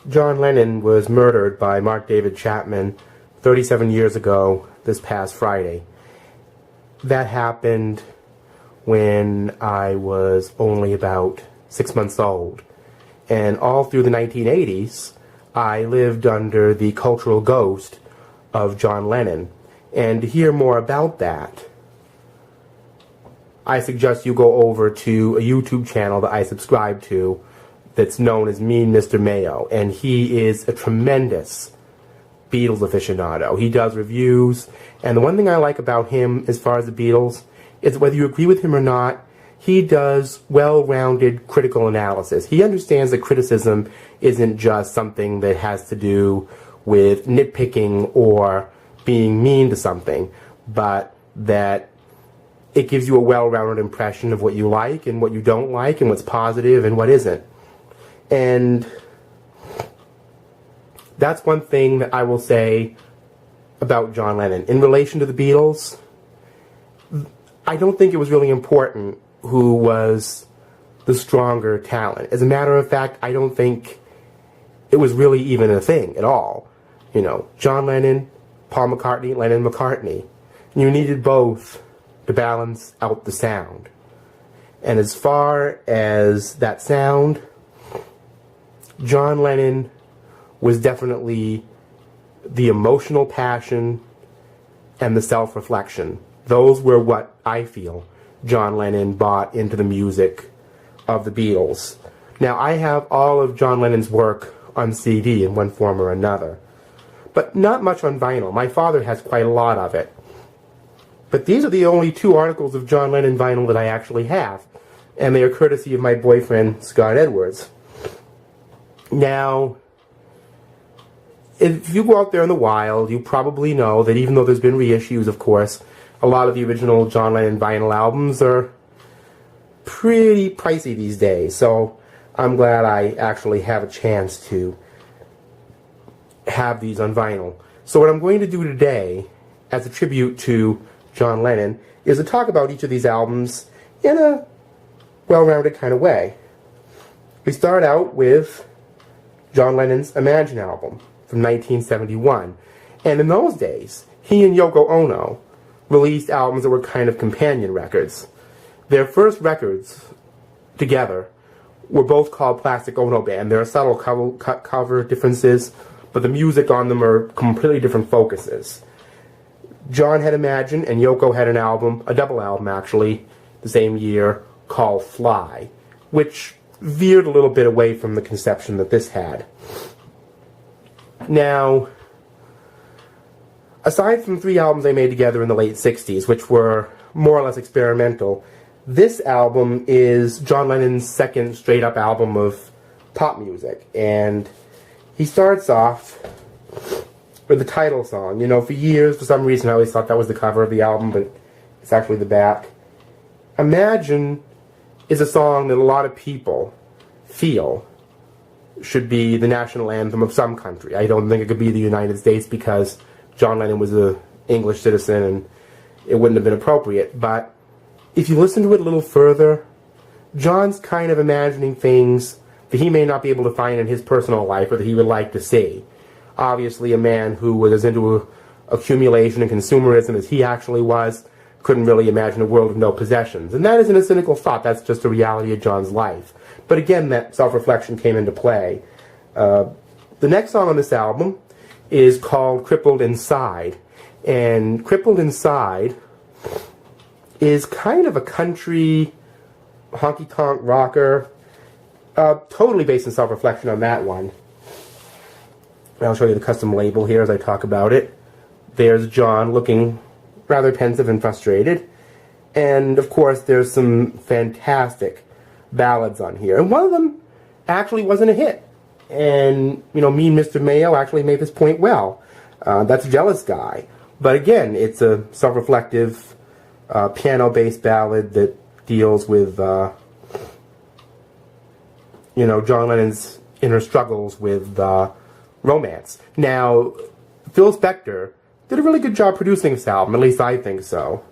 John Lennon was murdered by Mark David Chapman 37 years ago this past Friday. That happened when I was only about 6 months old. And all through the 1980s, I lived under the cultural ghost of John Lennon. And to hear more about that, I suggest you go over to a YouTube channel that I subscribe to that's known as Mean Mr. Mayo. And he is a tremendous Beatles aficionado. He does reviews. And the one thing I like about him as far as the Beatles is whether you agree with him or not, he does well-rounded critical analysis. He understands that criticism isn't just something that has to do with nitpicking or being mean to something, but that it gives you a well-rounded impression of what you like and what you don't like and what's positive and what isn't. And that's one thing that I will say about John Lennon. In relation to the Beatles, I don't think it was really important who was the stronger talent. As a matter of fact, I don't think it was really even a thing at all. You know, John Lennon, Paul McCartney, Lennon-McCartney. You needed both to balance out the sound. And as far as that sound, John Lennon was definitely the emotional passion and the self-reflection. Those were what I feel John Lennon brought into the music of the Beatles. Now, I have all of John Lennon's work on CD in one form or another, but not much on vinyl. My father has quite a lot of it. But these are the only 2 articles of John Lennon vinyl that I actually have, and they are courtesy of my boyfriend, Scott Edwards. Now, if you go out there in the wild, you probably know that even though there's been reissues, of course, a lot of the original John Lennon vinyl albums are pretty pricey these days. So I'm glad I actually have a chance to have these on vinyl. So what I'm going to do today, as a tribute to John Lennon, is to talk about each of these albums in a well-rounded kind of way. We start out with John Lennon's Imagine album from 1971. And in those days, he and Yoko Ono released albums that were kind of companion records. Their first records together were both called Plastic Ono Band. There are subtle cover differences, but the music on them are completely different focuses. John had Imagine, and Yoko had an album, a double album actually, the same year, called Fly, which veered a little bit away from the conception that this had. Now, aside from 3 albums they made together in the late 60s, which were more or less experimental, this album is John Lennon's second straight-up album of pop music. And he starts off with the title song. You know, for years, for some reason, I always thought that was the cover of the album, but it's actually the back. Imagine is a song that a lot of people feel should be the national anthem of some country. I don't think it could be the United States because John Lennon was an English citizen and it wouldn't have been appropriate. But if you listen to it a little further, John's kind of imagining things that he may not be able to find in his personal life or that he would like to see. Obviously, a man who was as into accumulation and consumerism as he actually was couldn't really imagine a world of no possessions. And that isn't a cynical thought, that's just a reality of John's life. But again, that self-reflection came into play. The next song on this album is called Crippled Inside. And Crippled Inside is kind of a country honky-tonk rocker, totally based on self-reflection on that one. I'll show you the custom label here as I talk about it. There's John looking rather pensive and frustrated. And, of course, there's some fantastic ballads on here. And one of them actually wasn't a hit. And, you know, Mean Mr. Mayo actually made this point well. That's Jealous Guy. But, again, it's a self-reflective piano-based ballad that deals with, you know, John Lennon's inner struggles with romance. Now, Phil Spector did a really good job producing this album, at least I think so.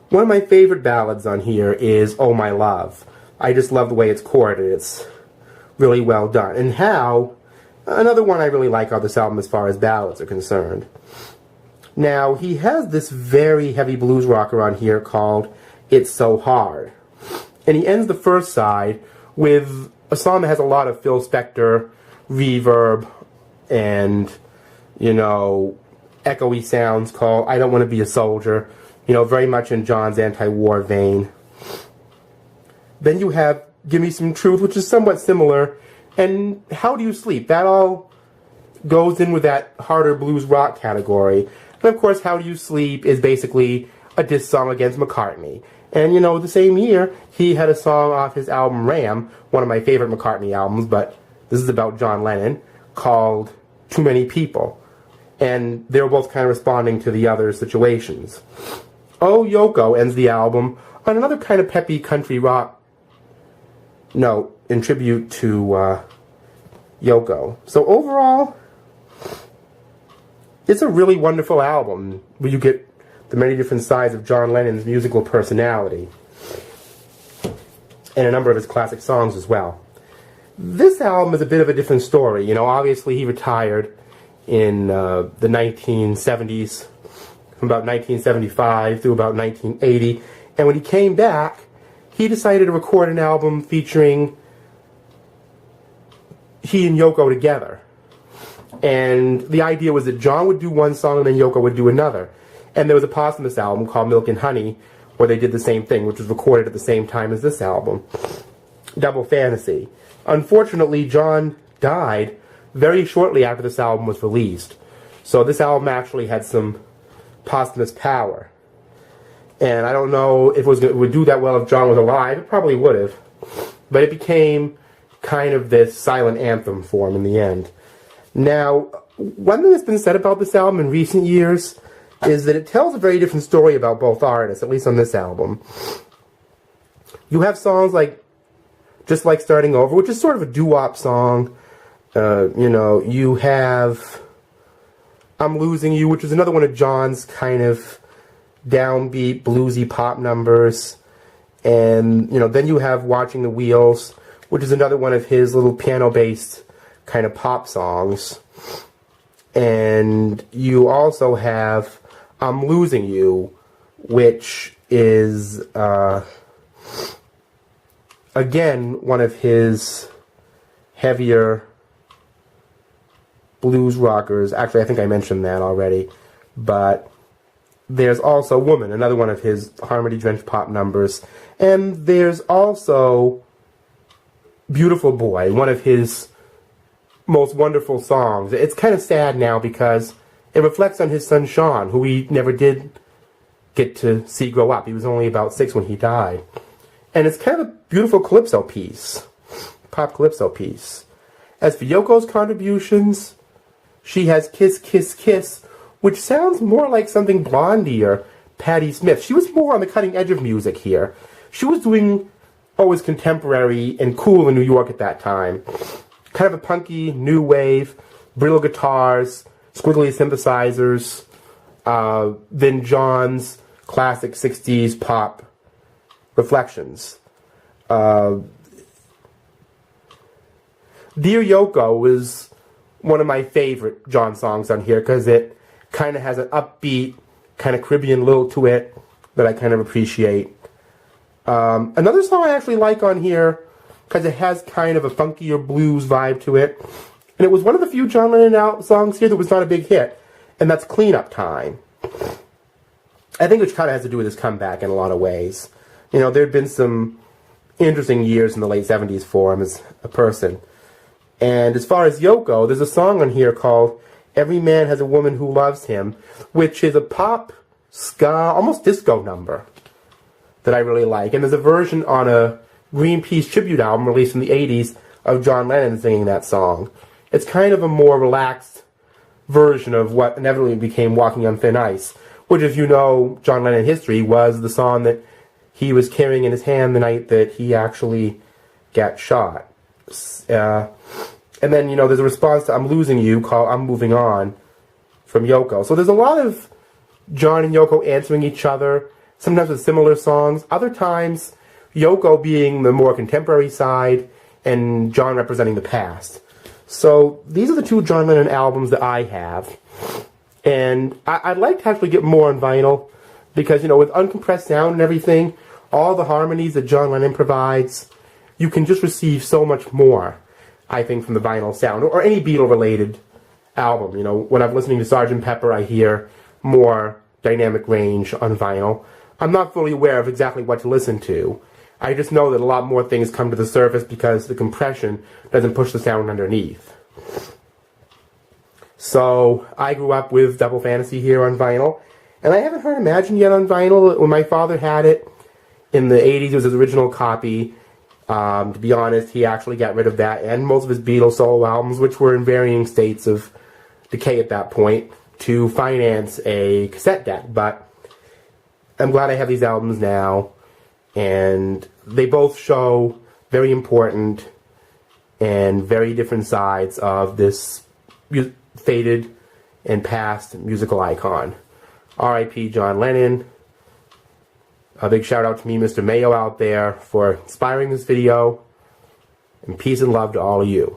One of my favorite ballads on here is Oh My Love. I just love the way it's chorded. It's really well done. And How, another one I really like on this album as far as ballads are concerned. Now, he has this very heavy blues rocker on here called It's So Hard. And he ends the first side with a song that has a lot of Phil Spector reverb and, you know, echoey sounds called I Don't Want to Be a Soldier, you know, very much in John's anti-war vein. Then you have Give Me Some Truth, which is somewhat similar, and How Do You Sleep? That all goes in with that harder blues rock category. And of course, How Do You Sleep is basically a diss song against McCartney. And you know, the same year, he had a song off his album Ram, one of my favorite McCartney albums, but this is about John Lennon, called Too Many People. And they were both kind of responding to the other situations. Oh, Yoko ends the album on another kind of peppy country rock note in tribute to Yoko. So overall, it's a really wonderful album where you get the many different sides of John Lennon's musical personality and a number of his classic songs as well. This album is a bit of a different story. You know, obviously he retired in the 1970s, from about 1975 through about 1980, and when he came back, he decided to record an album featuring he and Yoko together. And the idea was that John would do one song and then Yoko would do another. And there was a posthumous album called Milk and Honey where they did the same thing, which was recorded at the same time as this album. Double Fantasy. Unfortunately, John died very shortly after this album was released. So this album actually had some posthumous power. And I don't know if it would do that well if John was alive. It probably would have. But it became kind of this silent anthem for him in the end. Now, one thing that's been said about this album in recent years is that it tells a very different story about both artists, at least on this album. You have songs like Just Like Starting Over, which is sort of a doo-wop song. You know, you have I'm Losing You, which is another one of John's kind of downbeat, bluesy pop numbers. And, you know, then you have Watching the Wheels, which is another one of his little piano-based kind of pop songs. And you also have I'm Losing You, which is, again, one of his heavier blues rockers. Actually, I think I mentioned that already. But there's also Woman, another one of his harmony-drenched pop numbers. And there's also Beautiful Boy, one of his most wonderful songs. It's kind of sad now because it reflects on his son Sean, who he never did get to see grow up. He was only about 6 when he died. And it's kind of a beautiful calypso piece, pop calypso piece. As for Yoko's contributions, she has Kiss, Kiss, Kiss, which sounds more like something Blondie or Patti Smith. She was more on the cutting edge of music here. She was doing always contemporary and cool in New York at that time. Kind of a punky, new wave, brittle guitars, squiggly synthesizers, then John's classic 60s pop reflections. Dear Yoko was one of my favorite John songs on here because it kind of has an upbeat, kind of Caribbean lilt to it that I kind of appreciate. Another song I actually like on here because it has kind of a funkier blues vibe to it. And it was one of the few John Lennon songs here that was not a big hit. And that's Clean Up Time. I think which kind of has to do with his comeback in a lot of ways. You know, there had been some interesting years in the late 70s for him as a person. And as far as Yoko, there's a song on here called Every Man Has a Woman Who Loves Him, which is a pop, ska, almost disco number that I really like. And there's a version on a Greenpeace tribute album released in the 80s of John Lennon singing that song. It's kind of a more relaxed version of what inevitably became Walking on Thin Ice, which, if you know John Lennon history, was the song that he was carrying in his hand the night that he actually got shot. And then, you know, there's a response to I'm Losing You called I'm Moving On from Yoko. So there's a lot of John and Yoko answering each other, sometimes with similar songs. Other times, Yoko being the more contemporary side, and John representing the past. So these are the two John Lennon albums that I have. And I'd like to actually get more on vinyl, because, you know, with uncompressed sound and everything, all the harmonies that John Lennon provides, you can just receive so much more, I think, from the vinyl sound, or any Beatle-related album. You know, when I'm listening to Sgt. Pepper, I hear more dynamic range on vinyl. I'm not fully aware of exactly what to listen to. I just know that a lot more things come to the surface because the compression doesn't push the sound underneath. So, I grew up with Double Fantasy here on vinyl, and I haven't heard Imagine yet on vinyl. When my father had it in the 80s, it was his original copy. To be honest, he actually got rid of that and most of his Beatles solo albums, which were in varying states of decay at that point, to finance a cassette deck. But I'm glad I have these albums now, and they both show very important and very different sides of this faded and past musical icon. R.I.P. John Lennon. A big shout out to me, Mr. Mayo, out there for inspiring this video. And peace and love to all of you.